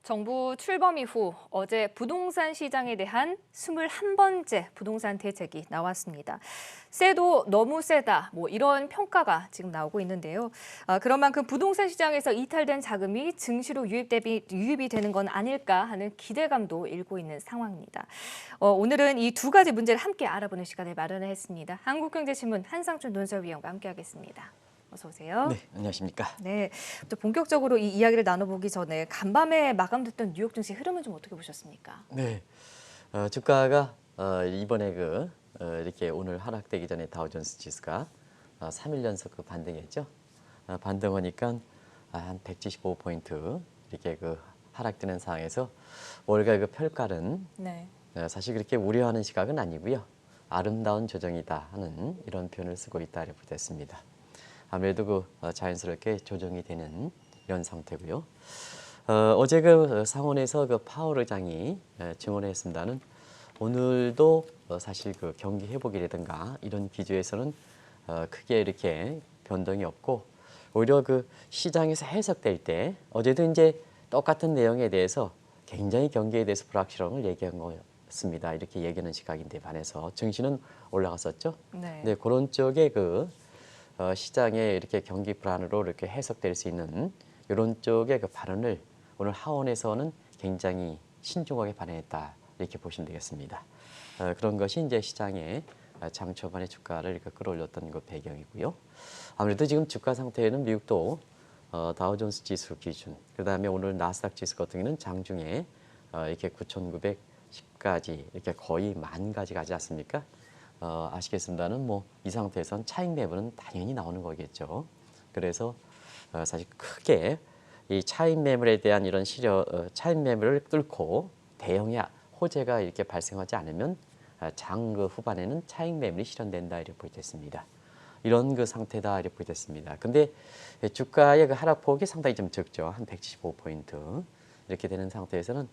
정부 출범 이후 어제 부동산 시장에 대한 21번째 부동산 대책이 나왔습니다. 세도 너무 세다, 이런 평가가 지금 나오고 있는데요. 그런 만큼 부동산 시장에서 이탈된 자금이 증시로 유입이 되는 건 아닐까 하는 기대감도 일고 있는 상황입니다. 오늘은 이 두 가지 문제를 함께 알아보는 시간을 마련했습니다. 한국경제신문 한상준 논설위원과 함께하겠습니다. 어서 오세요. 네, 안녕하십니까. 네, 또 본격적으로 이 이야기를 나눠보기 전에 간밤에 마감됐던 뉴욕 증시 흐름은 좀 어떻게 보셨습니까? 네, 주가가 이번에 이렇게 오늘 하락되기 전에 다우존스 지수가 3일 연속 반등했죠. 반등하니까 한 175포인트 이렇게 하락되는 상황에서 월가 평가는 네. 사실 그렇게 우려하는 시각은 아니고요. 아름다운 조정이다 하는 이런 표현을 쓰고 있다 이렇게 됐습니다. 아무래도 자연스럽게 조정이 되는 이런 상태고요. 어제 상원에서 파월 의장이 증언했습니다는 오늘도 사실 경기 회복이라든가 이런 기조에서는 크게 이렇게 변동이 없고 오히려 시장에서 해석될 때 어제도 이제 똑같은 내용에 대해서 굉장히 경기에 대해서 불확실함을 얘기한 거였습니다. 이렇게 얘기하는 시각인데 반해서 증시는 올라갔었죠. 네. 네, 그런 쪽에 시장에 이렇게 경기 불안으로 이렇게 해석될 수 있는 이런 쪽의 발언을 오늘 하원에서는 굉장히 신중하게 발언했다 이렇게 보시면 되겠습니다. 그런 것이 이제 시장의 장 초반의 주가를 이렇게 끌어올렸던 배경이고요. 아무래도 지금 주가 상태에는 미국도 다우존스 지수 기준, 그다음에 오늘 나스닥 지수 같은 경우는 장중에 이렇게 9,910까지 이렇게 거의 10,000가지 가지 않습니까? 아시겠습니다는 이 상태에선 차익 매물은 당연히 나오는 거겠죠. 그래서 사실 크게 이 차익 매물에 대한 이런 차익 매물을 뚫고 대형의 호재가 이렇게 발생하지 않으면 장 후반에는 차익 매물이 실현된다 이렇게 보이겠습니다. 이런 상태다 이렇게 보이겠습니다. 근데 주가의 하락폭이 상당히 좀 적죠. 한 175포인트 이렇게 되는 상태에서는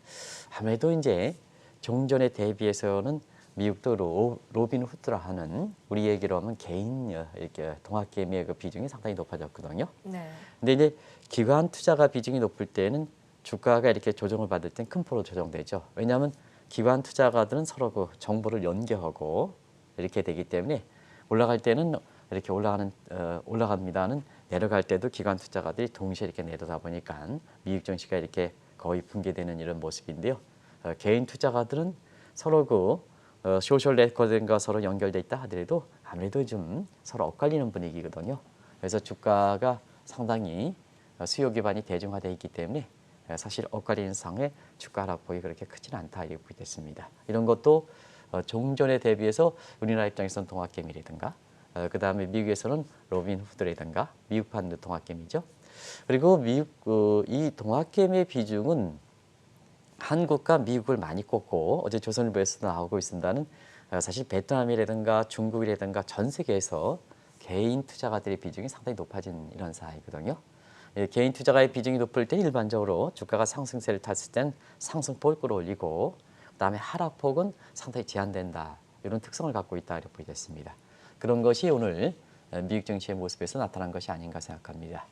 아무래도 이제 종전에 대비해서는 미국도 로빈 후드라 하는 우리 얘기로 하면 개인 이렇게 동학개미의 비중이 상당히 높아졌거든요. 네. 근데 이제 기관 투자가 비중이 높을 때는 주가가 이렇게 조정을 받을 땐 큰 폭으로 조정되죠. 왜냐하면 기관 투자가들은 서로 정보를 연계하고 이렇게 되기 때문에 올라갈 때는 이렇게 올라갑니다는 내려갈 때도 기관 투자가들이 동시에 이렇게 내려다 보니까 미국 증시가 이렇게 거의 붕괴되는 이런 모습인데요. 개인 투자가들은 서로 소셜 네트워크가 서로 연결돼 있다 하더라도 아무래도 좀 서로 엇갈리는 분위기거든요. 그래서 주가가 상당히 수요 기반이 대중화되어 있기 때문에 사실 엇갈리는 상황에 주가 하락폭이 그렇게 크지는 않다 이렇게 보겠습니다. 이런 것도 종전에 대비해서 우리나라 입장에서는 동학개미라든가 그다음에 미국에서는 로빈 후드라든가 미국판 동학개미죠. 그리고 미국 이 동학개미의 비중은 한국과 미국을 많이 꼽고 어제 조선일보에서도 나오고 있습니다는 사실 베트남이라든가 중국이라든가 전 세계에서 개인 투자가들의 비중이 상당히 높아진 이런 사회거든요. 개인 투자가의 비중이 높을 때 일반적으로 주가가 상승세를 탔을 땐 상승폭을 끌어올리고 그다음에 하락폭은 상당히 제한된다. 이런 특성을 갖고 있다 이렇게 보겠습니다. 그런 것이 오늘 미국 증시의 모습에서 나타난 것이 아닌가 생각합니다.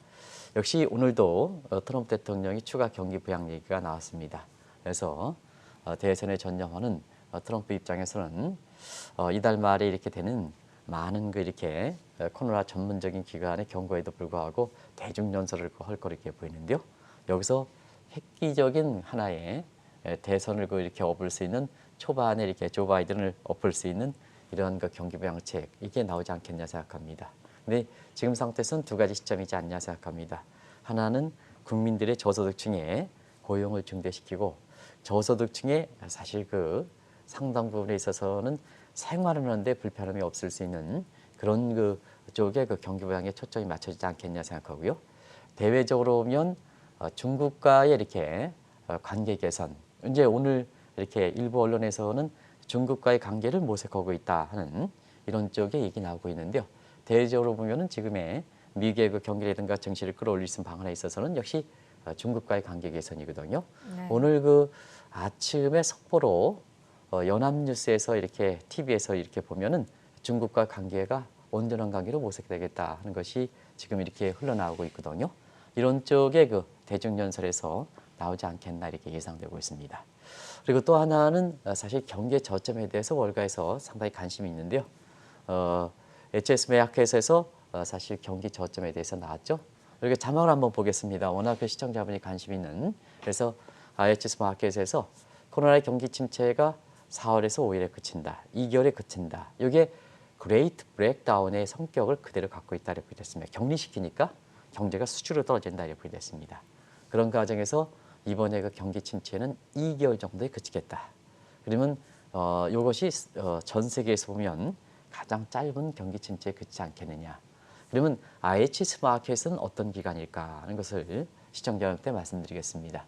역시 오늘도 트럼프 대통령이 추가 경기 부양 얘기가 나왔습니다. 그래서 대선에 전념하는 트럼프 입장에서는 이달 말에 이렇게 되는 많은 이렇게 코로나 전문적인 기관의 경고에도 불구하고 대중 연설을 할 거렇게 보이는데요. 여기서 획기적인 하나의 대선을 이렇게 엎을 수 있는 초반에 이렇게 조 바이든을 엎을 수 있는 이런 경기 부양책 이게 나오지 않겠냐 생각합니다. 근데 지금 상태에서는 두 가지 시점이지 않냐 생각합니다. 하나는 국민들의 저소득층에 고용을 증대시키고 저소득층에 사실 상당 부분에 있어서는 생활을 하는데 불편함이 없을 수 있는 그런 쪽에 경기 부양에 초점이 맞춰지지 않겠냐 생각하고요. 대외적으로 보면 중국과의 이렇게 관계 개선. 이제 오늘 이렇게 일부 언론에서는 중국과의 관계를 모색하고 있다 하는 이런 쪽의 얘기 나오고 있는데요. 대외적으로 보면은 지금의 미국의 경기라든가 정치를 끌어올릴 수 있는 방안에 있어서는 역시 중국과의 관계 개선이거든요. 네. 오늘 아침에 속보로 연합뉴스에서 이렇게 TV에서 이렇게 보면은 중국과 관계가 온전한 관계로 모색되겠다 하는 것이 지금 이렇게 흘러나오고 있거든요. 이런 쪽의 대중연설에서 나오지 않겠나 이렇게 예상되고 있습니다. 그리고 또 하나는 사실 경기의 저점에 대해서 월가에서 상당히 관심이 있는데요. HS 매학회에서 사실 경기 저점에 대해서 나왔죠. 이렇게 자막을 한번 보겠습니다. 워낙 시청자분이 관심 있는. 그래서 HS 마켓에서 코로나의 경기 침체가 4월에서 5일에 그친다. 2개월에 그친다. 이게 그레이트 브레이크다운의 성격을 그대로 갖고 있다 이렇게 됐습니다. 격리시키니까 경제가 수주로 떨어진다 이렇게 됐습니다. 그런 과정에서 이번에 그 경기 침체는 2개월 정도에 그치겠다. 그러면 이것이 전 세계에서 보면 가장 짧은 경기 침체에 그치지 않겠느냐. 그러면 IHS 마켓은 어떤 기관일까 하는 것을 시청자분께 말씀드리겠습니다.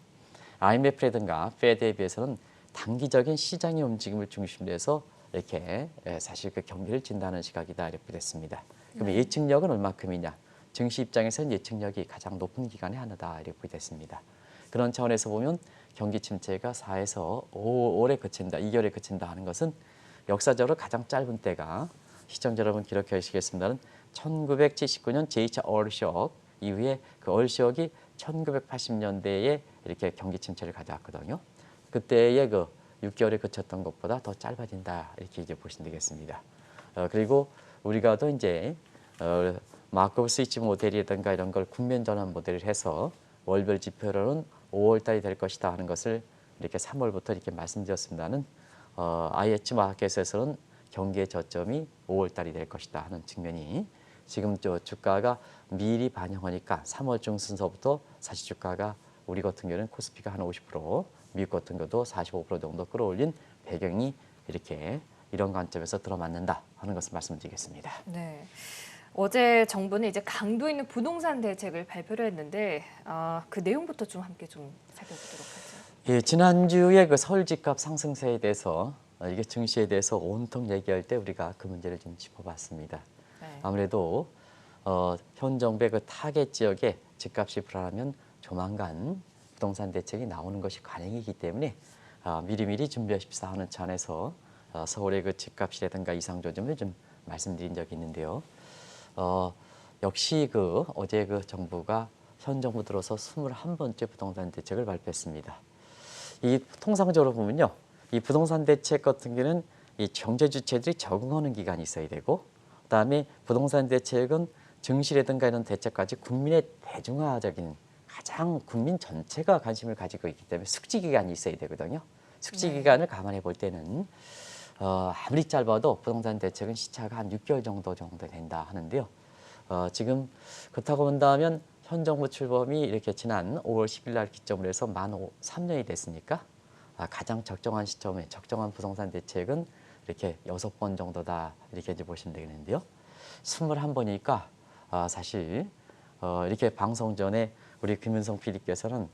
IMF라든가 페드에 비해서는 단기적인 시장의 움직임을 중심으로 해서 이렇게 사실 그 경기를 진단하는 시각이다 이렇게 됐습니다. 그럼 예측력은 얼마큼이냐? 증시 입장에서는 예측력이 가장 높은 기관의 하나다 이렇게 됐습니다. 그런 차원에서 보면 경기 침체가 4에서 5월에 그친다, 2개월에 그친다 하는 것은 역사적으로 가장 짧은 때가 시청자 여러분 기록해 주시겠습니다는 1979년 제2차 얼쇼크 이후에 그 얼쇼크이 1980년대에 이렇게 경기 침체를 가져왔거든요. 그때의 그 6개월에 그쳤던 것보다 더 짧아진다 이렇게 이제 보시면 되겠습니다. 그리고 우리가 또 이제 마크업 스위치 모델이라든가 이런 걸 국면 전환 모델을 해서 월별 지표로는 5월 달이 될 것이다 하는 것을 이렇게 3월부터 이렇게 말씀드렸습니다는 IH 마켓에서는 경기의 저점이 5월 달이 될 것이다 하는 측면이 지금 저 주가가 미리 반영하니까 3월 중순서부터 사실 주가가 우리 같은 경우는 코스피가 한 50%, 미국 같은 경우도 45% 정도 끌어올린 배경이 이렇게 이런 관점에서 들어맞는다 하는 것을 말씀드리겠습니다. 네. 어제 정부는 이제 강도 있는 부동산 대책을 발표를 했는데 그 내용부터 좀 함께 좀 살펴보도록 하죠. 예, 지난주에 그 서울 집값 상승세에 대해서 이게 증시에 대해서 온통 얘기할 때 우리가 그 문제를 좀 짚어봤습니다. 네. 아무래도 현 정부의 그 타겟 지역에 집값이 불안하면 조만간 부동산 대책이 나오는 것이 관행이기 때문에 미리미리 준비하십사 하는 차원에서 서울의 그 집값이라든가 이상 조짐을 좀 말씀드린 적이 있는데요. 역시 그 어제 그 정부가 현 정부 들어서 21번째 부동산 대책을 발표했습니다. 이 통상적으로 보면요, 이 부동산 대책 같은 경우는 이 경제 주체들이 적응하는 기간이 있어야 되고, 그다음에 부동산 대책은 증시라든가 이런 대책까지 국민의 대중화적인 가장 국민 전체가 관심을 가지고 있기 때문에 숙지 기간이 있어야 되거든요. 숙지 기간을 감안해 볼 때는 아무리 짧아도 부동산 대책은 시차가 한 6개월 정도 된다 하는데요. 지금 그렇다고 본다면 현 정부 출범이 이렇게 지난 5월 10일 날 기점으로 해서 만 3년이 됐으니까 가장 적정한 시점에 적정한 부동산 대책은 이렇게 6번 정도다 이렇게 이제 보시면 되겠는데요. 21번이니까 사실 이렇게 방송 전에 우리 김윤성 PD께서는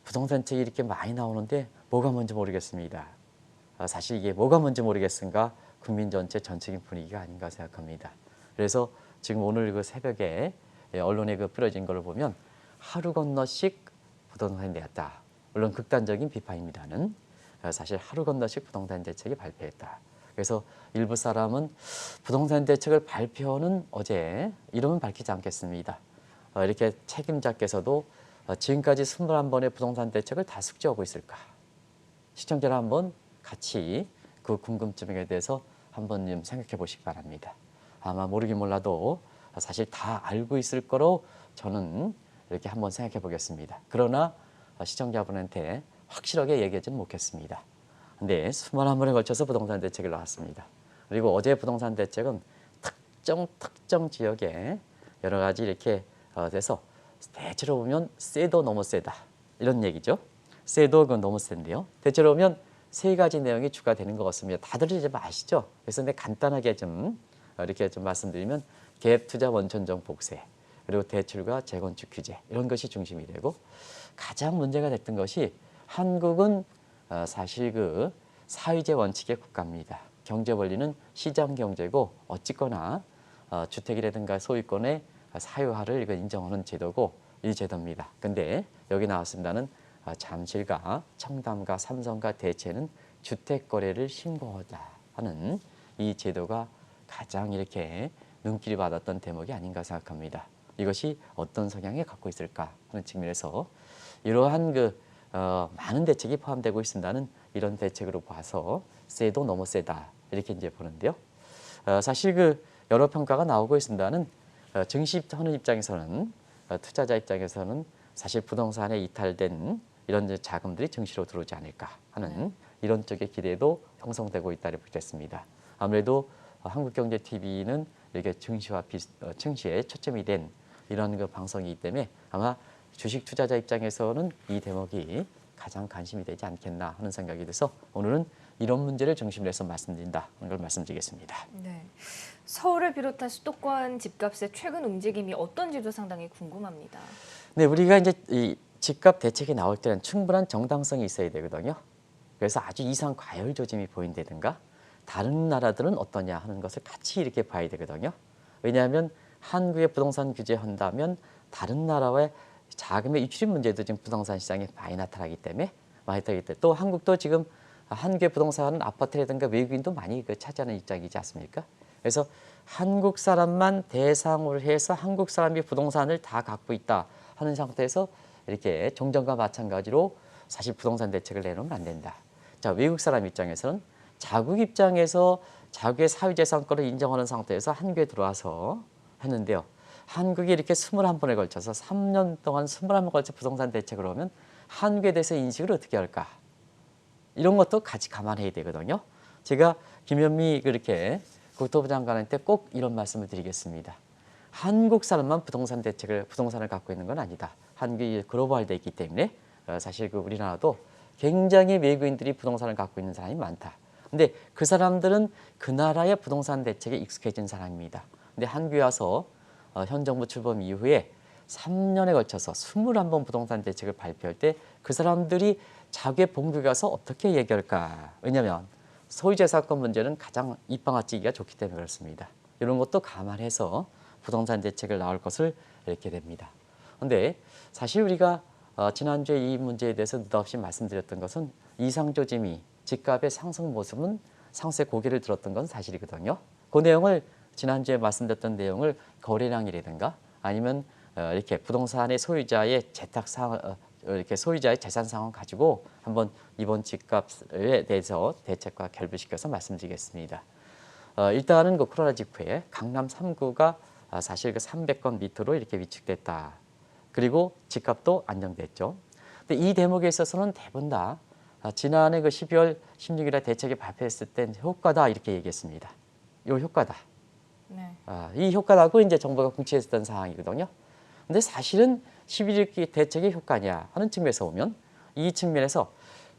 부동산 책이 이렇게 많이 나오는데 뭐가 뭔지 모르겠습니다. 사실 이게 뭐가 뭔지 모르겠은가 국민 전체적인 분위기가 아닌가 생각합니다. 그래서 지금 오늘 그 새벽에 언론에 그 뿌려진 걸 보면 하루 건너씩 부동산이 내었다. 물론 극단적인 비판입니다는 사실 하루 건너씩 부동산 대책이 발표했다. 그래서 일부 사람은 부동산 대책을 발표는 어제 이름은 밝히지 않겠습니다. 이렇게 책임자께서도 지금까지 21번의 부동산 대책을 다 숙지하고 있을까? 시청자를 한번 같이 그 궁금증에 대해서 한번 좀 생각해 보시기 바랍니다. 아마 모르긴 몰라도 사실 다 알고 있을 거로 저는 이렇게 한번 생각해 보겠습니다. 그러나 시청자분한테 확실하게 얘기하지는 못했습니다. 근데 21번에 걸쳐서 부동산 대책을 나왔습니다. 그리고 어제 부동산 대책은 특정 지역에 여러 가지 이렇게 돼서 대체로 보면 세도 너무 세다 이런 얘기죠. 세도 그건 너무 센데요. 대체로 보면 세 가지 내용이 추가되는 것 같습니다. 다들 이제 아시죠? 그래서 근데 간단하게 좀 이렇게 좀 말씀드리면 갭 투자 원천적 복세 그리고 대출과 재건축 규제 이런 것이 중심이 되고 가장 문제가 됐던 것이 한국은 사실 그 사회주의 원칙의 국가입니다. 경제 원리는 시장 경제고 어찌거나 주택이라든가 소유권의 사유화를 이거 인정하는 제도고 이 제도입니다. 근데 여기 나왔습니다는 잠실과 청담과 삼성과 대체는 주택 거래를 신고하다 하는 이 제도가 가장 이렇게 눈길이 받았던 대목이 아닌가 생각합니다. 이것이 어떤 성향을 갖고 있을까 하는 측면에서 이러한 그 많은 대책이 포함되고 있습니다는 이런 대책으로 봐서 세도 너무 세다 이렇게 이제 보는데요. 사실 그 여러 평가가 나오고 있습니다는 증시하는 입장에서는 투자자 입장에서는 사실 부동산에 이탈된 이런 이제 자금들이 증시로 들어오지 않을까 하는 이런 쪽의 기대도 형성되고 있다고 보겠습니다. 아무래도 한국경제TV는 이렇게 증시에 초점이 된 이런 그 방송이기 때문에 아마 주식 투자자 입장에서는 이 대목이 가장 관심이 되지 않겠나 하는 생각이 들어서 오늘은 이런 문제를 중심으로 해서 말씀드린다 하는 걸 말씀드리겠습니다. 네. 서울을 비롯한 수도권 집값의 최근 움직임이 어떤지도 상당히 궁금합니다. 네, 우리가 이제 이 집값 대책이 나올 때는 충분한 정당성이 있어야 되거든요. 그래서 아주 이상 과열 조짐이 보인다든가 다른 나라들은 어떠냐 하는 것을 같이 이렇게 봐야 되거든요. 왜냐하면 한국의 부동산 규제한다면 다른 나라의 자금의 유출입 문제도 지금 부동산 시장에 많이 나타나기 때문에 또 한국도 지금 한국의 부동산은 아파트라든가 외국인도 많이 차지하는 입장이지 않습니까? 그래서 한국 사람만 대상으로 해서 한국 사람이 부동산을 다 갖고 있다 하는 상태에서 이렇게 종전과 마찬가지로 사실 부동산 대책을 내놓으면 안 된다. 자, 외국 사람 입장에서는 자국 입장에서 자국의 사유재산권을 인정하는 상태에서 한국에 들어와서 했는데요. 한국이 이렇게 21번에 걸쳐서 3년 동안 21번 걸쳐 부동산 대책을 하면 한국에 대해서 인식을 어떻게 할까? 이런 것도 같이 감안해야 되거든요. 제가 김현미 그렇게 국토부 장관한테 꼭 이런 말씀을 드리겠습니다. 한국 사람만 부동산을 갖고 있는 건 아니다. 한국이 글로벌화되어 있기 때문에 사실 그 우리나라도 굉장히 외국인들이 부동산을 갖고 있는 사람이 많다. 근데 그 사람들은 그 나라의 부동산 대책에 익숙해진 사람입니다. 근데 한국에 와서 현 정부 출범 이후에 3년에 걸쳐서 21번 부동산 대책을 발표할 때 그 사람들이 자기의 본국에 가서 어떻게 얘기할까? 왜냐하면 소유재산권 문제는 가장 입방아찌기가 좋기 때문에 그렇습니다. 이런 것도 감안해서 부동산 대책을 나올 것을 이렇게 됩니다. 그런데 사실 우리가 지난주에 이 문제에 대해서 느닷없이 말씀드렸던 것은 이상조짐이 집값의 상승 모습은 상세 고개를 들었던 건 사실이거든요. 그 내용을 지난주에 말씀드렸던 내용을 거래량이라든가 아니면 이렇게 부동산의 소유자의 이렇게 소유자의 재산 상황 가지고 한번 이번 집값에 대해서 대책과 결부시켜서 말씀드리겠습니다. 일단은 그 코로나 직후에 강남 3구가 사실 그 300건 밑으로 이렇게 위축됐다. 그리고 집값도 안정됐죠. 근데 이 대목에 있어서는 대부분 다 지난해 그 12월 16일에 대책이 발표했을 땐 효과다 이렇게 얘기했습니다. 이 효과다. 네. 이 효과라고 이제 정부가 공치했던 상황이거든요. 근데 사실은 11일 대책의 효과냐 하는 측면에서 보면 이 측면에서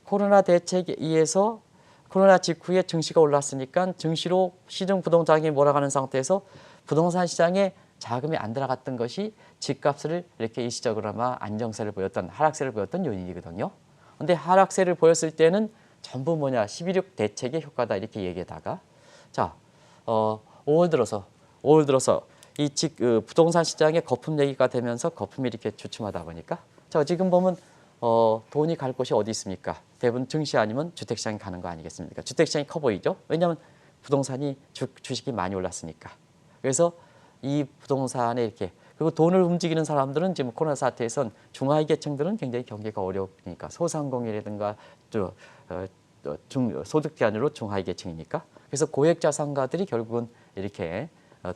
코로나 대책에 의해서 코로나 직후에 증시가 올랐으니까 증시로 시중 부동산이 몰아가는 상태에서 부동산 시장에 자금이 안 들어갔던 것이 집값을 이렇게 일시적으로나마 안정세를 보였던 하락세를 보였던 요인이거든요. 근데 하락세를 보였을 때는 전부 뭐냐 11.6 대책의 효과다 이렇게 얘기하다가 자 5월 들어서 이 부동산 시장에 거품 얘기가 되면서 거품이 이렇게 주춤하다 보니까 자 지금 보면 돈이 갈 곳이 어디 있습니까? 대부분 증시 아니면 주택시장이 가는 거 아니겠습니까? 주택시장이 커 보이죠? 왜냐하면 부동산이 주식이 많이 올랐으니까. 그래서 이 부동산에 이렇게 그리고 돈을 움직이는 사람들은 지금 코로나 사태에선 중하위 계층들은 굉장히 경기가 어려우니까 소상공인이라든가 소득 기반으로 중하위 계층이니까 그래서 고액 자산가들이 결국은 이렇게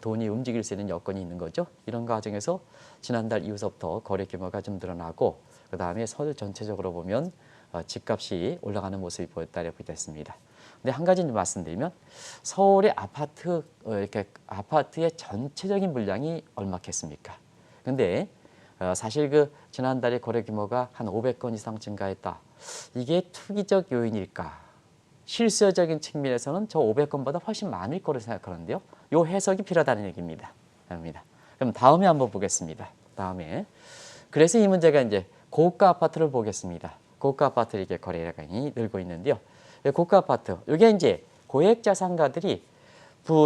돈이 움직일 수 있는 여건이 있는 거죠. 이런 과정에서 지난달 이후서부터 거래 규모가 좀 늘어나고 그다음에 서울 전체적으로 보면 집값이 올라가는 모습이 보였다고 됐습니다. 근데 한 가지 말씀드리면 서울의 아파트의 전체적인 물량이 얼마겠습니까? 근데 사실 그 지난달에 거래 규모가 한 500건 이상 증가했다. 이게 투기적 요인일까? 실수적인 측면에서는 저 500건보다 훨씬 많을 거로 생각하는데요. 요 해석이 필요하다는 얘기입니다. 그럼 다음에 한번 보겠습니다. 그래서 이 문제가 이제 고가 아파트를 보겠습니다. 고가 아파트 이렇게 거래량이 늘고 있는데요. 고가 아파트 이게 이제 고액 자산가들이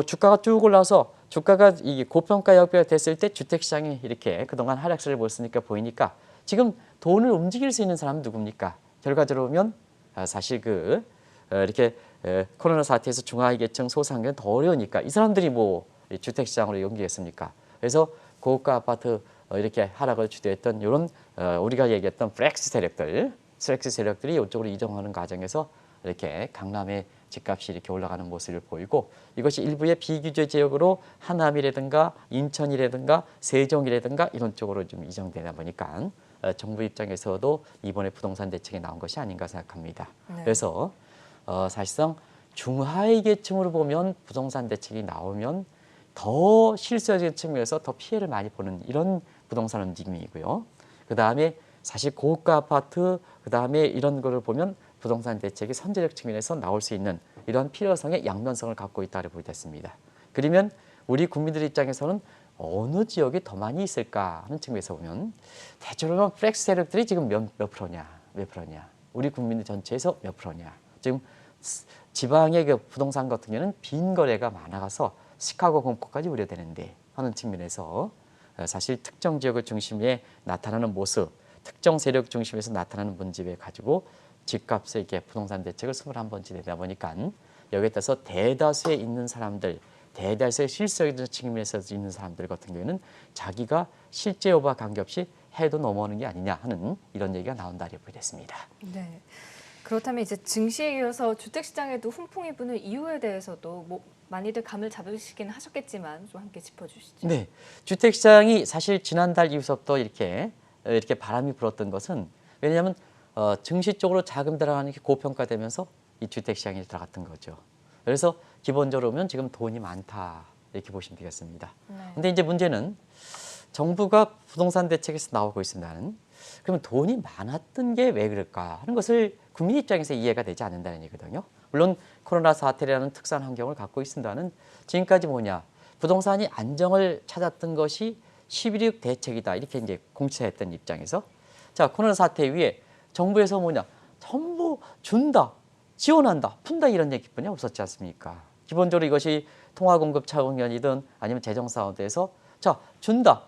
주가가 쭉 올라서 주가가 이 고평가 역배가 됐을 때 주택 시장이 이렇게 그동안 하락세를 보였으니까 보이니까 지금 돈을 움직일 수 있는 사람은 누굽니까? 결과적으로 보면 사실 이렇게 코로나 사태에서 중하위 계층 소상공인 더 어려우니까 이 사람들이 뭐 주택 시장으로 연기했습니까? 그래서 고가 아파트 이렇게 하락을 주도했던 이런 우리가 얘기했던 플렉스 세력들 플렉스 세력들이 이쪽으로 이동하는 과정에서 이렇게 강남의 집값이 이렇게 올라가는 모습을 보이고 이것이 일부의 비규제 지역으로 하남이라든가 인천이라든가 세종이라든가 이런 쪽으로 좀 이전되다 보니까 정부 입장에서도 이번에 부동산 대책이 나온 것이 아닌가 생각합니다. 네. 그래서 사실상 중하위 계층으로 보면 부동산 대책이 나오면 더 실질적인 측면에서 더 피해를 많이 보는 이런 부동산 움직임이고요. 그 다음에 사실 고가 아파트, 그 다음에 이런 거를 보면 부동산 대책이 선제적 측면에서 나올 수 있는 이러한 필요성의 양면성을 갖고 있다고 보겠습니다. 그러면 우리 국민들 입장에서는 어느 지역이 더 많이 있을까 하는 측면에서 보면 대체로 플렉스 세력들이 지금 몇 프로냐, 몇 프로냐, 우리 국민 전체에서 몇 프로냐. 지금 지방의 그 부동산 같은 경우는 빈 거래가 많아서 시카고 공포까지 우려되는데 하는 측면에서 사실 특정 지역을 중심에 나타나는 모습, 특정 세력 중심에서 나타나는 문제에 가지고 집값의 이렇게 부동산 대책을 21번째 내다 보니까 여기에 따라서 대다수에 있는 사람들, 대다수의 실질적인 측면에서 있는 사람들 같은 경우에는 자기가 실제 여부와 관계없이 해도 넘어오는 게 아니냐 하는 이런 얘기가 나온다고 보겠습니다. 네. 그렇다면 이제 증시에 이어서 주택시장에도 훈풍이 부는 이유에 대해서도 뭐 많이들 감을 잡으시긴 하셨겠지만 좀 함께 짚어주시죠. 네, 주택시장이 사실 지난달 이후부터 이렇게 바람이 불었던 것은 왜냐하면 증시 쪽으로 자금 들어가는 게 고평가되면서 이 주택시장에 들어갔던 거죠. 그래서 기본적으로 보면 지금 돈이 많다 이렇게 보시면 되겠습니다. 그런데 이제 문제는 정부가 부동산 대책에서 나오고 있습니다는 그러면 돈이 많았던 게 왜 그럴까 하는 것을 국민 입장에서 이해가 되지 않는다는 얘기거든요. 물론 코로나 사태라는 특수한 환경을 갖고 있습니다는 지금까지 뭐냐 부동산이 안정을 찾았던 것이 11.6 대책이다 이렇게 이제 공치했던 입장에서 자 코로나 사태 위에 정부에서 뭐냐 전부 준다 지원한다 푼다 이런 얘기뿐이 없었지 않습니까? 기본적으로 이것이 통화공급 차원이든 아니면 재정사업에서 자 준다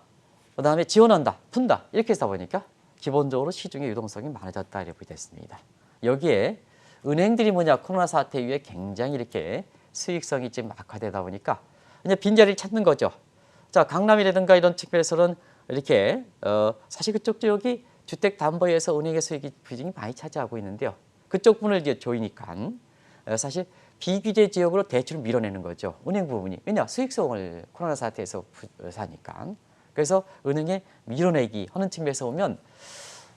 그다음에 지원한다 푼다 이렇게 해서 보니까 기본적으로 시중의 유동성이 많아졌다 이렇게 됐습니다. 여기에 은행들이 뭐냐 코로나 사태 이후에 굉장히 이렇게 수익성이 지금 악화되다 보니까 이제 빈자리를 찾는 거죠. 자 강남이라든가 이런 측면에서는 이렇게 사실 그쪽 지역이 주택담보에서 은행의 수익이 비중이 많이 차지하고 있는데요. 그쪽 분을 이제 조이니까 사실 비규제 지역으로 대출을 밀어내는 거죠. 은행 부분이 왜냐 수익성을 코로나 사태에서 사니까. 그래서 은행에 밀어내기 하는 측면에서 보면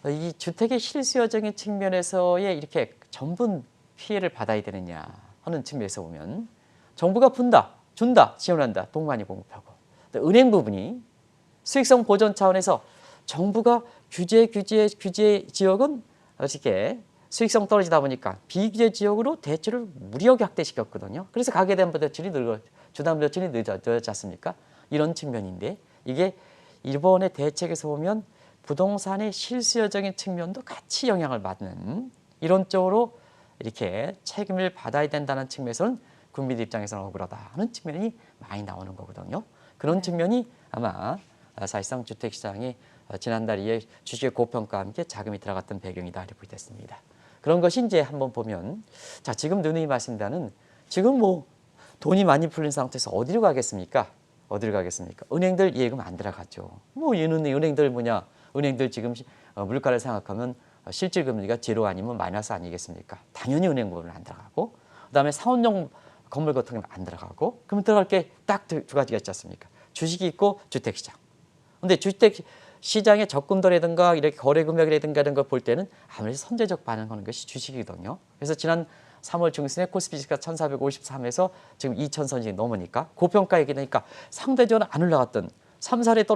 이 주택의 실수요적인 측면에서의 이렇게 전분 피해를 받아야 되느냐 하는 측면에서 보면 정부가 푼다, 준다, 지원한다, 돈 많이 공급하고 은행 부분이 수익성 보전 차원에서 정부가 규제 지역은 이렇게 수익성 떨어지다 보니까 비규제 지역으로 대출을 무리하게 확대시켰거든요. 그래서 가계담보 대출이 주담보 대출이 늦어졌지 않습니까? 이런 측면인데 이게 이번에 대책에서 보면 부동산의 실수요적인 측면도 같이 영향을 받는 이런 쪽으로 이렇게 책임을 받아야 된다는 측면에서는 국민 입장에서는 억울하다 하는 측면이 많이 나오는 거거든요. 그런 측면이 아마 사실상 주택시장이 지난달 이에 주식의 고평가와 함께 자금이 들어갔던 배경이다 이렇게 보겠습니다. 그런 것이 이제 한번 보면 자 지금 누누이 말씀드리는 지금 뭐 돈이 많이 풀린 상태에서 어디로 가겠습니까? 어디로 가겠습니까? 은행들 예금 안 들어가죠. 뭐 얘는 은행들 뭐냐? 은행들 지금 물가를 생각하면 실질 금리가 제로 아니면 마이너스 아니겠습니까? 당연히 은행 부분은 안 들어가고 그다음에 사원용 건물 같은 경우는 안 들어가고 그럼 들어갈 게 딱 두 가지가 있지 않습니까? 주식이 있고 주택시장. 근데 주택시장의 접근도라든가 이렇게 거래 금액이라든가 이런 걸 볼 때는 아무래도 선제적 반응하는 것이 주식이거든요. 그래서 지난 3월 중순에 코스피 지수가 1453에서 지금 2000선이 넘으니까 고평가 얘기니까 상대적으로 안 올라갔던 3, 4에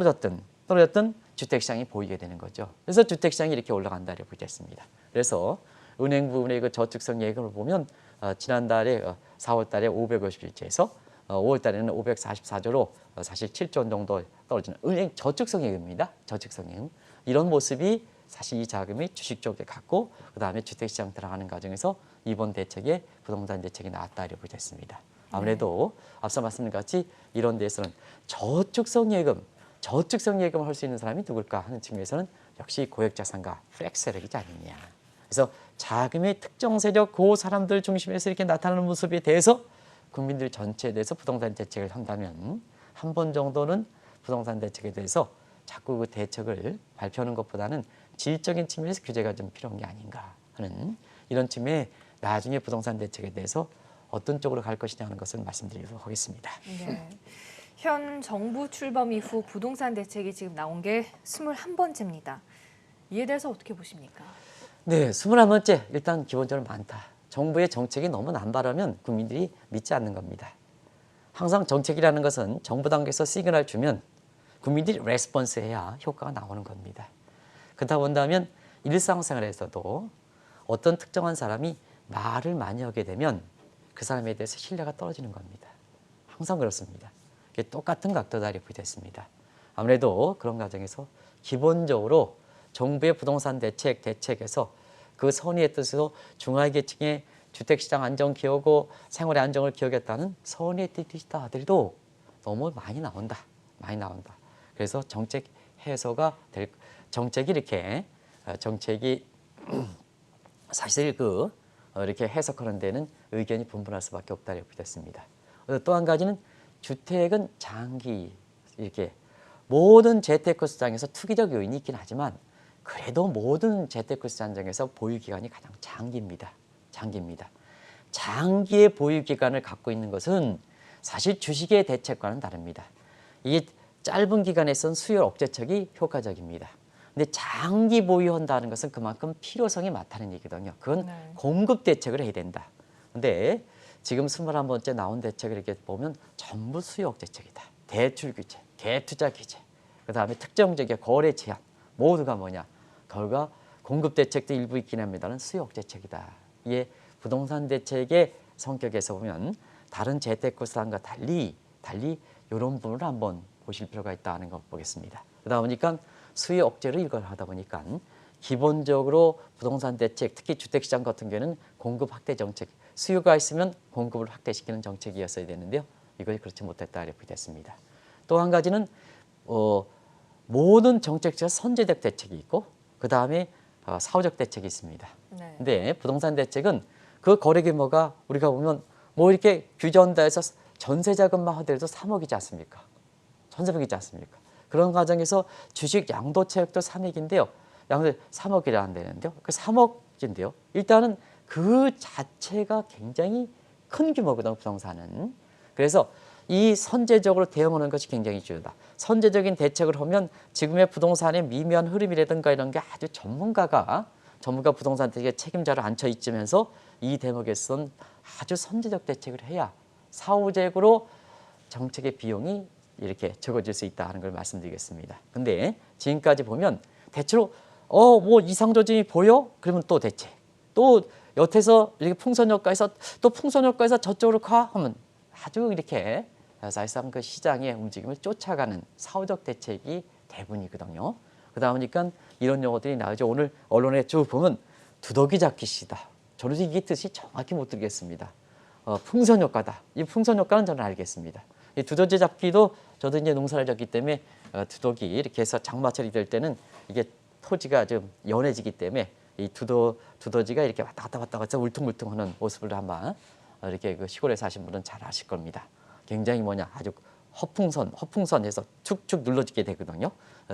떨어졌던 주택시장이 보이게 되는 거죠. 그래서 주택시장이 이렇게 올라간다고 보겠습니다. 그래서 은행 부분의 그 저축성 예금을 보면 지난달에 4월 달에 550일째에서 5월 달에는 544조로 사실 7조 원 정도 떨어지는 은행 저축성 예금입니다. 저축성 예금. 이런 모습이 사실 이 자금이 주식 쪽에 갔고 그다음에 주택시장 들어가는 과정에서 이번 대책에 부동산 대책이 나왔다고 보겠습니다. 아무래도 앞서 말씀드린 같이 이런 데에서는 저축성 예금을 할 수 있는 사람이 누굴까 하는 측면에서는 역시 고액자산가 플렉스 세력이지 않느냐. 그래서 자금의 특정 세력 그 사람들 중심에서 이렇게 나타나는 모습에 대해서 국민들 전체에 대해서 부동산 대책을 한다면 한 번 정도는 부동산 대책에 대해서 자꾸 그 대책을 발표하는 것보다는 질적인 측면에서 규제가 좀 필요한 게 아닌가 하는 이런 측면에 나중에 부동산 대책에 대해서 어떤 쪽으로 갈 것이냐 하는 것을 말씀드리도록 하겠습니다. 네. 현 정부 출범 이후 부동산 대책이 지금 나온 게 21번째입니다. 이에 대해서 어떻게 보십니까? 네, 21번째 일단 기본적으로 많다. 정부의 정책이 너무 남발하면 국민들이 믿지 않는 겁니다. 항상 정책이라는 것은 정부 단계에서 시그널 주면 국민들이 레스폰스 해야 효과가 나오는 겁니다. 그러다 본다면 일상생활에서도 어떤 특정한 사람이 말을 많이 하게 되면 그 사람에 대해서 신뢰가 떨어지는 겁니다. 항상 그렇습니다. 이게 똑같은 각도다 이렇게 됐습니다. 아무래도 그런 과정에서 기본적으로 정부의 부동산 대책에서 그 선의의 뜻으로 중하계층의 주택시장 안정 기여고 생활의 안정을 기여하겠다는 선의의 뜻이다 하더라도 너무 많이 나온다. 많이 나온다. 그래서 정책 해소가 정책이 사실 이렇게 해석하는 데는 의견이 분분할 수밖에 없다 이렇게 됐습니다. 또 한 가지는 주택은 장기 이렇게 모든 재테크 시장에서 투기적 요인이 있긴 하지만 그래도 모든 재테크 시장에서 보유 기간이 가장 장기입니다. 장기의 보유 기간을 갖고 있는 것은 사실 주식의 대책과는 다릅니다. 이게 짧은 기간에선 수요 억제책이 효과적입니다. 근데 장기 보유한다는 것은 그만큼 필요성이 많다는 얘기거든요. 그건 공급 대책을 해야 된다. 근데 지금 21번째 나온 대책을 이렇게 보면 전부 수요 억제책이다. 대출 규제, 대투자 규제, 그다음에 특정적인 거래 제한 모두가 뭐냐? 결과 공급 대책도 일부 있긴 합니다는 수요 억제책이다. 이게 부동산 대책의 성격에서 보면 다른 재테크 수단과 달리 이런 부분을 한번 보실 필요가 있다는 걸 보겠습니다. 그러다 보니까 수요 억제를 이걸 하다 보니까 기본적으로 부동산 대책, 특히 주택시장 같은 경우에는 공급 확대 정책, 수요가 있으면 공급을 확대시키는 정책이었어야 되는데요. 이걸 그렇지 못했다 이렇게 됐습니다. 또 한 가지는 모든 정책에서 선제적 대책이 있고 그 다음에 사후적 대책이 있습니다. 근데 부동산 대책은 그 거래 규모가 우리가 보면 뭐 이렇게 규제한다 해서 전세 자금만 하더라도 3억이지 않습니까? 1,300이지 않습니까? 그런 과정에서 주식 양도채액도 3억인데요. 양도 3억이라 안 되는데요. 그 3억인데요. 일단은 그 자체가 굉장히 큰 규모거든요. 부동산은. 그래서 이 선제적으로 대응하는 것이 굉장히 중요하다. 선제적인 대책을 하면 지금의 부동산의 미묘한 흐름이라든가 이런 게 아주 전문가 부동산 대책의 책임자를 앉혀 있으면서 이 대목에서는 아주 선제적 대책을 해야 사후적으로 정책의 비용이 이렇게 적어질 수 있다는 걸 말씀드리겠습니다. 근데 지금까지 보면 대체로 뭐 이상 조짐이 보여? 그러면 또 대책. 또 여태서 이렇게 풍선효과에서 저쪽으로 가 하면 아주 이렇게 사실상 그 시장의 움직임을 쫓아가는 사후적 대책이 대부분이거든요. 그러다 보니까 이런 용어들이 나오죠. 오늘 언론에 쭉 보면 두더기 잡기시다. 저는 이게 뜻이 정확히 못 들겠습니다. 풍선효과다. 이 풍선효과는 저는 알겠습니다. 이 두더지 잡기도 저도 이제 농사를 졌기 때문에 두더기 이렇게 해서 장마철이 될 때는 이게 토지가 좀 연해지기 때문에 이 두더지가 이렇게 왔다 갔다 울퉁불퉁하는 모습을 아마 이렇게 그 시골에 사신 분은 잘 아실 겁니다. 굉장히 아주 허풍선해서 축축 눌러지게 되거든요.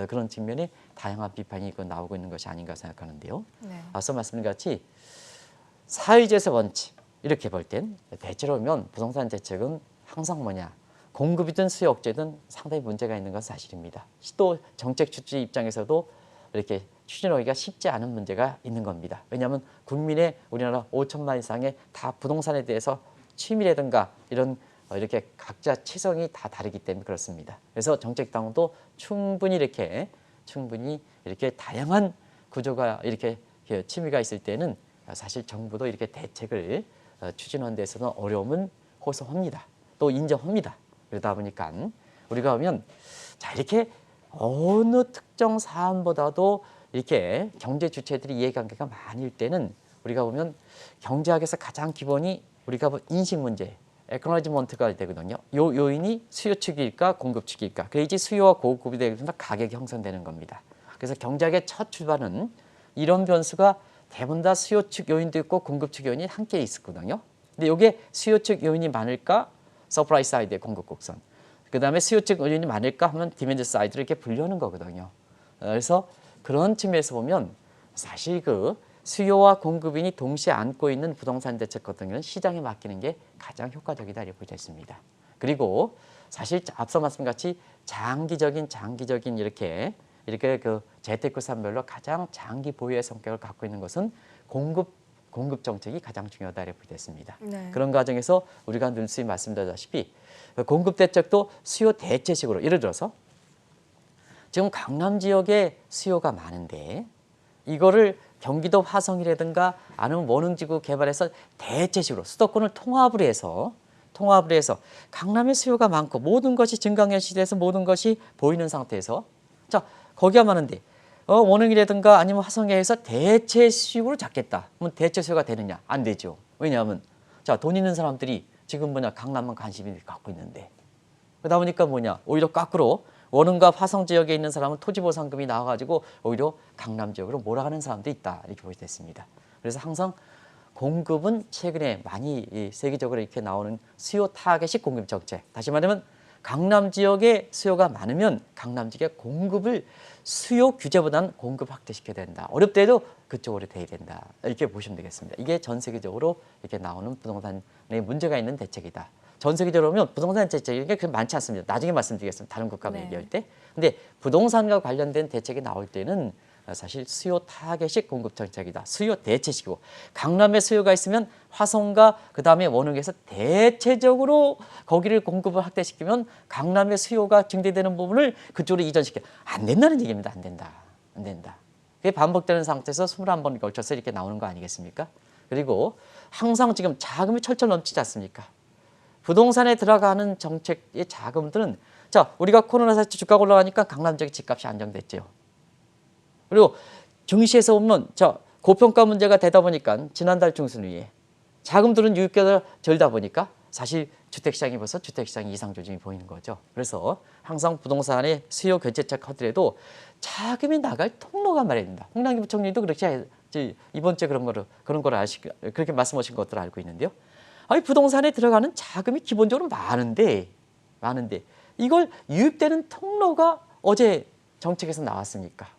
그런 측면에 다양한 비판이 나오고 있는 것이 아닌가 생각하는데요. 앞서 말씀드린 같이 사회주의에서 원칙 이렇게 볼 땐 대체로 보면 부동산 대책은 항상 공급이든 수요 억제든 상당히 문제가 있는 건 사실입니다. 또 정책 추진 입장에서도 이렇게 추진하기가 쉽지 않은 문제가 있는 겁니다. 왜냐하면 국민의 우리나라 5천만 이상의 다 부동산에 대해서 취미라든가 이렇게 각자 치성이 다 다르기 때문에 그렇습니다. 그래서 정책당도 충분히 이렇게 다양한 구조가 이렇게 취미가 있을 때는 사실 정부도 이렇게 대책을 추진하는 데서는 어려움은 호소합니다. 또 인정합니다. 그러다 보니까 우리가 보면 이렇게 어느 특정 사안보다도 이렇게 경제 주체들이 이해관계가 많을 때는 우리가 보면 경제학에서 가장 기본이 우리가 인식 문제, 에코노미먼트가 되거든요. 요 요인이 수요 측일까 공급 측일까. 그래야지 수요와 공급이 되면 가격이 형성되는 겁니다. 그래서 경제학의 첫 출발은 이런 변수가 대부분 다 수요 측 요인도 있고 공급 측 요인이 함께 있었거든요. 근데 이게 수요 측 요인이 많을까? 서프라이 사이드의 공급 곡선. 그 다음에 수요 측 요인이 많을까 하면 디맨드 사이드를 이렇게 분류하는 거거든요. 그래서 그런 측면에서 보면 사실 그 수요와 공급인이 동시에 안고 있는 부동산 대책 같은 경우는 시장에 맡기는 게 가장 효과적이다 이렇게 보고 있습니다. 그리고 사실 앞서 말씀같이 장기적인 이렇게 그 재테크 산별로 가장 장기 보유의 성격을 갖고 있는 것은 공급 정책이 가장 중요하다 이렇게 보고 있습니다. 네. 그런 과정에서 우리가 늘수히 말씀드렸다시피 공급 대책도 수요 대체식으로 예를 들어서 지금 강남 지역에 수요가 많은데 이거를 경기도 화성이라든가 아니면 원흥지구 개발해서 대체식으로 수도권을 통합을 해서 강남의 수요가 많고 모든 것이 증강현실에서 모든 것이 보이는 상태에서 자 거기가 많은데 원흥이라든가 아니면 화성에서 대체식으로 잡겠다. 그러면 대체 수요가 되느냐? 안 되죠. 왜냐하면 자 돈 있는 사람들이 지금 강남만 관심이 갖고 있는데 그러다 보니까 오히려 거꾸로 원흥과 화성 지역에 있는 사람은 토지보상금이 나와가지고 오히려 강남 지역으로 몰아가는 사람도 있다 이렇게 보게 됐습니다. 그래서 항상 공급은 최근에 많이 세계적으로 이렇게 나오는 수요 타겟식 공급 정책. 다시 말하면 강남 지역에 수요가 많으면 강남 지역의 공급을 수요 규제보다는 공급 확대시켜야 된다. 어렵더라도 그쪽으로 돼야 된다. 이렇게 보시면 되겠습니다. 이게 전 세계적으로 이렇게 나오는 부동산에 문제가 있는 대책이다. 전 세계적으로 보면 부동산 대책이 그렇게 많지 않습니다. 나중에 말씀드리겠습니다. 다른 국가만 얘기할 때. 근데 부동산과 관련된 대책이 나올 때는 사실 수요 타겟식 공급 정책이다. 수요 대체식이고 강남에 수요가 있으면 화성과 그다음에 원흥에서 대체적으로 거기를 공급을 확대시키면 강남의 수요가 증대되는 부분을 그쪽으로 이전시켜 안 된다는 얘기입니다. 안 된다. 그게 반복되는 상태에서 21번에 걸쳐서 이렇게 나오는 거 아니겠습니까? 그리고 항상 지금 자금이 철철 넘치지 않습니까? 부동산에 들어가는 정책의 자금들은 자 우리가 코로나 사태 주가가 올라가니까 강남 지역 집값이 안정됐죠. 그리고 증시에서 보면 고평가 문제가 되다 보니까 지난달 중순에 자금들은 유입가가 절다 보니까 사실 주택시장이 벌써 주택시장이 이상 조짐이 보이는 거죠. 그래서 항상 부동산의 수요 교체책 하더라도 자금이 나갈 통로가 마련된다. 홍남기 부총리도 그렇게 이번 주에 그런 거를 그렇게 말씀하신 것들을 알고 있는데요. 아니 부동산에 들어가는 자금이 기본적으로 많은데 이걸 유입되는 통로가 어제 정책에서 나왔으니까.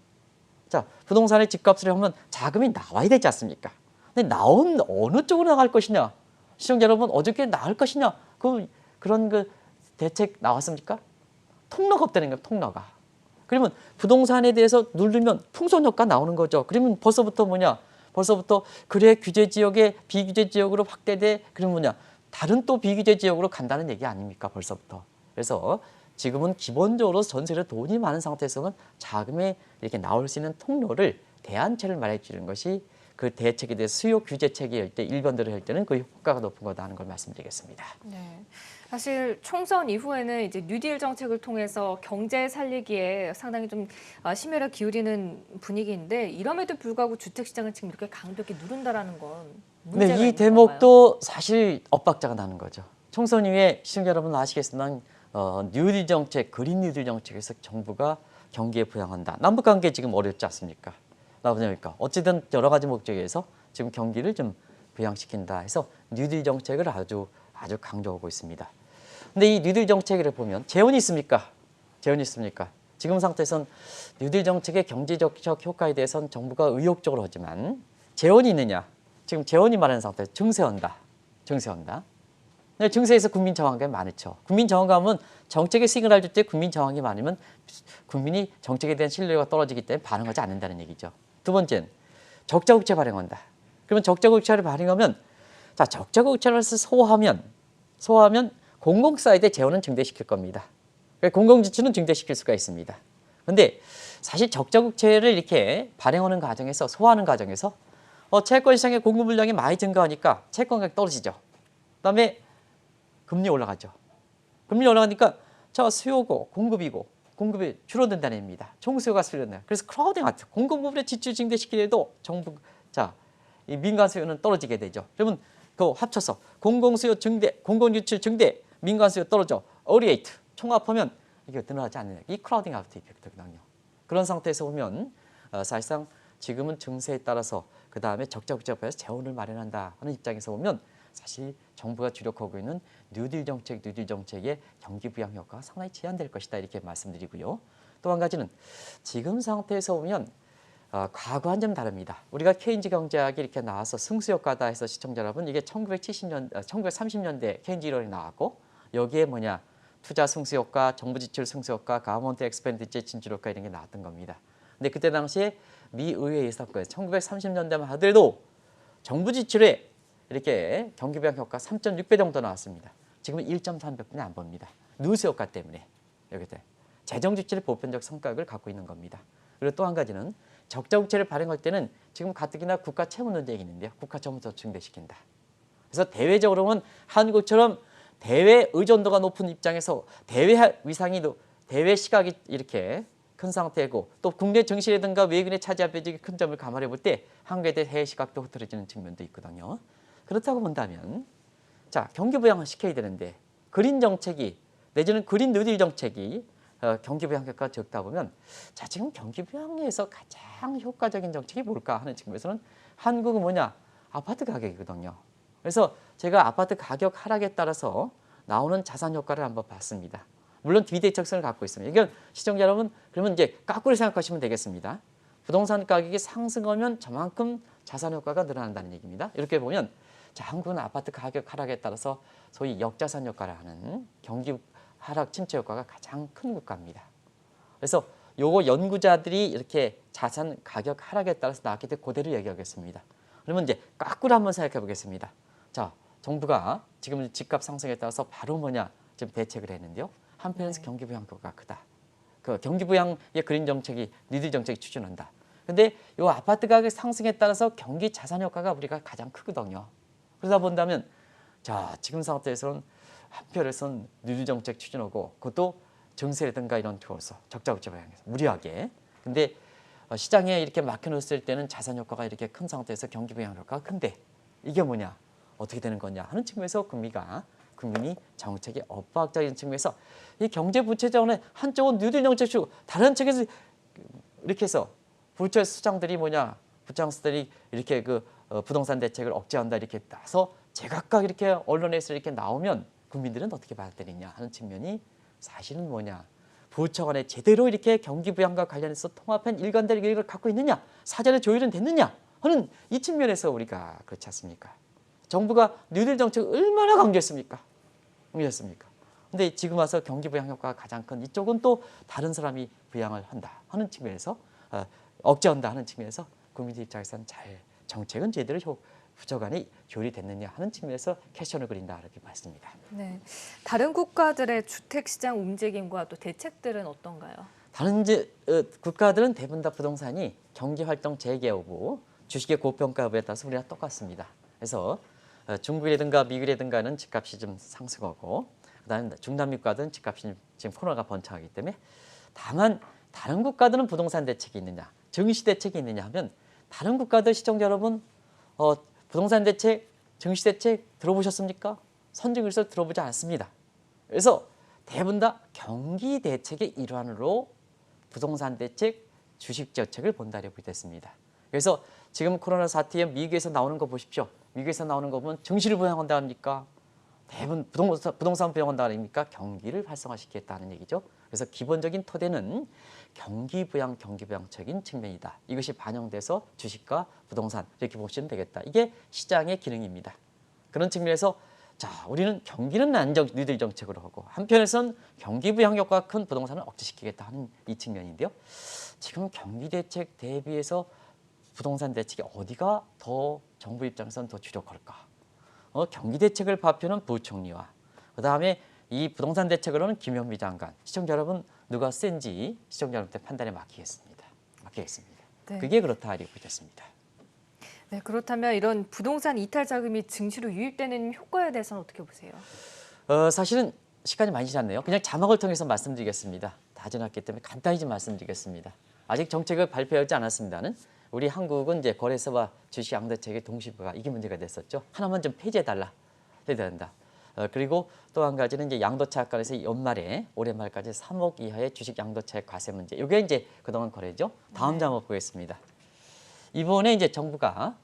자, 부동산의 집값을 하면 자금이 나와야 되지 않습니까? 근데 나온 어느 쪽으로 나갈 것이냐? 시청자 여러분 어저께 나갈 것이냐? 그런 대책 나왔습니까? 통로가 없다는 거예요. 통로가. 그러면 부동산에 대해서 누르면 풍선 효과 나오는 거죠. 그러면 벌써부터 그래 규제 지역에 비규제 지역으로 확대돼 그러면 다른 또 비규제 지역으로 간다는 얘기 아닙니까? 벌써부터. 그래서 지금은 기본적으로 전세로 돈이 많은 상태에서는 자금에 이렇게 나올 수 있는 통로를 대안책을 마련해 주는 것이 그 대책에 대해 수요 규제책이 할 때 일반대로 할 때는 그 효과가 높은 거다 하는 걸 말씀드리겠습니다. 네. 사실 총선 이후에는 이제 뉴딜 정책을 통해서 경제 살리기에 상당히 좀 심혈을 기울이는 분위기인데 이럼에도 불구하고 주택 시장을 지금 이렇게 강도있게 누른다라는 건 문제가 네, 이 있는 대목도 사실 엇박자가 나는 거죠. 총선 이후에 시청자 여러분 아시겠지만 뉴딜 정책, 그린 뉴딜 정책에서 정부가 경기에 부양한다. 남북 관계 지금 어렵지 않습니까? 나보니까 어쨌든 여러 가지 목적에서 지금 경기를 좀 부양시킨다 해서 뉴딜 정책을 아주 강조하고 있습니다. 근데 이 뉴딜 정책을 보면 재원이 있습니까? 지금 상태에선 뉴딜 정책의 경제적 효과에 대해서는 정부가 의욕적으로 하지만 재원이 있느냐? 지금 재원이 많은 상태에서 증세한다. 증세에서 국민 저항감이 많죠. 국민 저항감은 정책의 시그널 줄 때 국민 저항이 많으면 국민이 정책에 대한 신뢰가 떨어지기 때문에 반응하지 않는다는 얘기죠. 두 번째는 적자국채 발행한다. 그러면 적자국채를 발행하면 적자국채를 소화하면 공공사이드의 재원은 증대시킬 겁니다. 공공지출은 증대시킬 수가 있습니다. 그런데 사실 적자국채를 이렇게 발행하는 과정에서 소화하는 과정에서 채권 시장의 공급 물량이 많이 증가하니까 채권 가격이 떨어지죠. 그다음에 금리 올라가죠. 금리 올라가니까 수요고 공급이 줄어든다는 얘기입니다. 총수요가 줄어든다. 그래서 크라우딩 아트 공급 부분에 지출 증대시키려도 이 민간 수요는 떨어지게 되죠. 그러면 그 합쳐서 공공수요 증대, 공공지출 증대, 민간 수요 떨어져 어리에이트 총합하면 이게 늘어나지 않는 이 크라우딩 아트 이펙트거든요. 그런 상태에서 보면 사실상 지금은 증세에 따라서 그 다음에 적자국채 앞에서 재원을 마련한다 하는 입장에서 보면 사실 정부가 주력하고 있는 뉴딜 정책의 경기 부양 효과가 상당히 제한될 것이다 이렇게 말씀드리고요. 또 한 가지는 지금 상태에서 보면 과거와는 좀 다릅니다. 우리가 케인즈 경제학이 이렇게 나와서 승수효과다 해서 시청자 여러분 이게 1930년대 케인즈 이론이 나왔고 여기에 뭐냐 투자 승수효과, 정부 지출 승수효과, 가버먼트 엑스펜디처 진출효과 이런 게 나왔던 겁니다. 근데 그때 당시에 미 의회에 있었고요. 1930년대만 하더라도 정부 지출에 이렇게 경기 부양 효과 3.6배 정도 나왔습니다. 지금은 1.3배뿐이 안 봅니다. 누수 효과 때문에 여기서 재정 지출의 보편적 성격을 갖고 있는 겁니다. 그리고 또 한 가지는 적자 국채를 발행할 때는 지금 가뜩이나 국가 채무 논쟁이 있는데요. 국가 채무도 증대시킨다. 그래서 대외적으로는 한국처럼 대외 의존도가 높은 입장에서 대외 위상이 대외 시각이 이렇게 큰 상태고 또 국내 정시라든가 외국인의 차지할 비중이 큰 점을 감안해 볼 때 한국에 대해 해외 시각도 흐트러지는 측면도 있거든요. 그렇다고 본다면 자 경기 부양을 시켜야 되는데 그린 정책이 내지는 그린 뉴딜 정책이 경기 부양 효과가 적다 보면 자 지금 경기 부양에서 가장 효과적인 정책이 뭘까 하는 측면에서는 한국은 뭐냐 아파트 가격이거든요. 그래서 제가 아파트 가격 하락에 따라서 나오는 자산 효과를 한번 봤습니다. 물론 비대칭성을 갖고 있습니다. 이건 시청자 여러분 그러면 이제 거꾸로 생각하시면 되겠습니다. 부동산 가격이 상승하면 저만큼 자산 효과가 늘어난다는 얘기입니다. 이렇게 보면 자 한국은 아파트 가격 하락에 따라서 소위 역자산 효과를 하는 경기 하락 침체 효과가 가장 큰 국가입니다. 그래서 요거 연구자들이 이렇게 자산 가격 하락에 따라서 나왔기 때문에 그대로 얘기하겠습니다. 그러면 이제 거꾸로 한번 생각해 보겠습니다. 자, 정부가 지금 집값 상승에 따라서 바로 뭐냐 지금 대책을 했는데요. 한편에서 경기 부양 효과가 크다. 그 경기 부양의 그린 정책이 니들 정책이 추진한다. 근데 요 아파트 가격 상승에 따라서 경기 자산 효과가 우리가 가장 크거든요. 그러다 본다면 자 지금 상태에서는 한편에서는 뉴딜 정책 추진하고 그것도 증세라든가 이런 투어서 적자 국채 방향에서 무리하게. 근데 시장에 이렇게 막혀놓았을 때는 자산 효과가 이렇게 큰 상태에서 경기 부양 효과가 큰데 이게 뭐냐 어떻게 되는 거냐 하는 측면에서 국민이 정책의 엇박자인 측면에서 이 경제 부채 자원의 한쪽은 뉴딜 정책 주고 다른 측에서 이렇게 해서 부채 수장들이 뭐냐 부장수들이 이렇게 부동산 대책을 억제한다 이렇게 나서 제각각 이렇게 언론에서 이렇게 나오면 국민들은 어떻게 받아들이냐 하는 측면이 사실은 뭐냐 부처 간에 제대로 이렇게 경기 부양과 관련해서 통합한 일관된 계획을 갖고 있느냐 사전에 조율은 됐느냐 하는 이 측면에서 우리가 그렇지 않습니까? 정부가 뉴딜 정책을 얼마나 강조했습니까? 근데 지금 와서 경기 부양 효과가 가장 큰 이쪽은 또 다른 사람이 부양을 한다 하는 측면에서 억제한다 하는 측면에서 국민들 입장에서는 잘 정책은 제대로 부처 간에 조율이 됐느냐 하는 측면에서 캐션을 그린다 이렇게 봤습니다. 네, 다른 국가들의 주택 시장 움직임과 또 대책들은 어떤가요? 다른 국가들은 대부분 다 부동산이 경제 활동 재개하고 주식의 고평가 여부에 따라서 우리랑 똑같습니다. 그래서 중국이라든가 미국이라든가는 집값이 좀 상승하고 그다음에 중남미 국가들은 집값이 지금 코로나가 번창하기 때문에 다만 다른 국가들은 부동산 대책이 있느냐 증시 대책이 있느냐 하면 다른 국가들 시청자 여러분 부동산 대책, 증시 대책 들어보셨습니까? 선진국에서 들어보지 않습니다. 그래서 대부분 다 경기 대책의 일환으로 부동산 대책, 주식 정책을 본다고 됐습니다. 그래서 지금 코로나 사태에 미국에서 나오는 거 보십시오. 미국에서 나오는 거 보면 증시를 부양한다 합니까? 대부분 부동산 부양한다 아닙니까? 경기를 활성화시키겠다는 얘기죠. 그래서 기본적인 토대는 경기 부양적인 측면이다. 이것이 반영돼서 주식과 부동산 이렇게 보시면 되겠다. 이게 시장의 기능입니다. 그런 측면에서 자 우리는 경기는 뉴딜 정책으로 하고 한편에선 경기 부양 효과가 큰 부동산을 억제시키겠다 하는 이 측면인데요. 지금 경기 대책 대비해서 부동산 대책이 어디가 더 정부 입장에서는 더 주력할까? 경기 대책을 발표는 부총리와 그다음에 이 부동산 대책으로는 김현미 장관. 시청자 여러분 누가 센지 시청자 여러분한테 판단에 맡기겠습니다. 네. 그게 그렇다 이렇게 보셨습니다. 네, 그렇다면 이런 부동산 이탈 자금이 증시로 유입되는 효과에 대해서는 어떻게 보세요? 사실은 시간이 많이 지났네요. 그냥 자막을 통해서 말씀드리겠습니다. 다 지났기 때문에 간단히 좀 말씀드리겠습니다. 아직 정책을 발표하지 않았습니다는 우리 한국은 이제 거래소와 주식 양도책의 동시부가 이게 문제가 됐었죠. 하나만 좀 폐지해달라. 해야 된다. 그리고 또 한 가지는 이제 양도차익관에서 연말에 올해 말까지 3억 이하의 주식 양도차익 과세 문제. 이게 이제 그동안 거래죠. 다음 장을 보겠습니다. 이번에 이제 정부가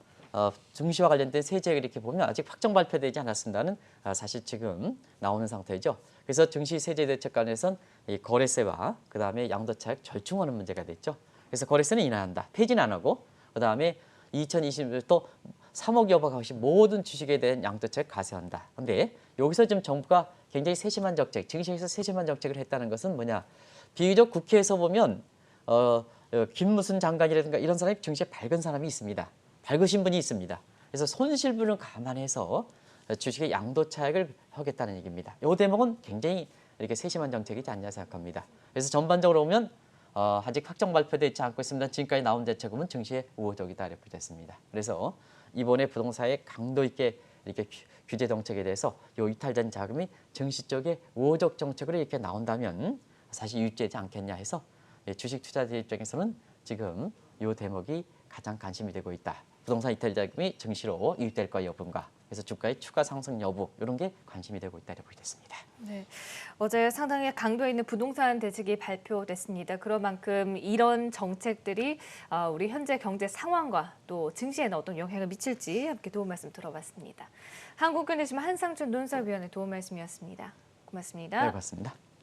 증시와 관련된 세제를 이렇게 보면 아직 확정 발표되지 않았습니다는 사실 지금 나오는 상태죠. 그래서 증시 세제 대책 관련해서는 이 거래세와 그다음에 양도차익 절충하는 문제가 됐죠. 그래서 거래세는 인하한다. 폐지는 안 하고 그다음에 2020년 또 3억여 억 모든 주식에 대한 양도세를 가세한다. 근데 여기서 지금 정부가 굉장히 세심한 정책, 증시에서 세심한 정책을 했다는 것은 뭐냐? 비교적 국회에서 보면 김무순 장관이라든가 이런 사람이 증시에 밝은 사람이 있습니다. 밝으신 분이 있습니다. 그래서 손실분을 감안해서 주식의 양도 차익을 하겠다는 얘기입니다. 이 대목은 굉장히 이렇게 세심한 정책이지 않냐 생각합니다. 그래서 전반적으로 보면 아직 확정 발표되지 않고 있습니다. 지금까지 나온 대책은 증시에 우호적이다 이렇게 됐습니다. 그래서 이번에 부동산의 강도 있게 이렇게 규제 정책에 대해서 요 이탈된 자금이 증시 쪽에 우호적 정책으로 이렇게 나온다면 사실 유지되지 않겠냐 해서 주식 투자자 입장에서는 지금 요 대목이 가장 관심이 되고 있다. 부동산 이탈 자금이 증시로 유입될까 여부인가. 그래서 주가의 추가 상승 여부 이런 게 관심이 되고 있다 이렇게 됐습니다. 네, 어제 상당히 강도 있는 부동산 대책이 발표됐습니다. 그런 만큼 이런 정책들이 우리 현재 경제 상황과 또 증시에는 어떤 영향을 미칠지 함께 도움 말씀 들어봤습니다. 한국은행신문 한상준 논설위원의 도움 말씀이었습니다. 고맙습니다. 네, 고맙습니다.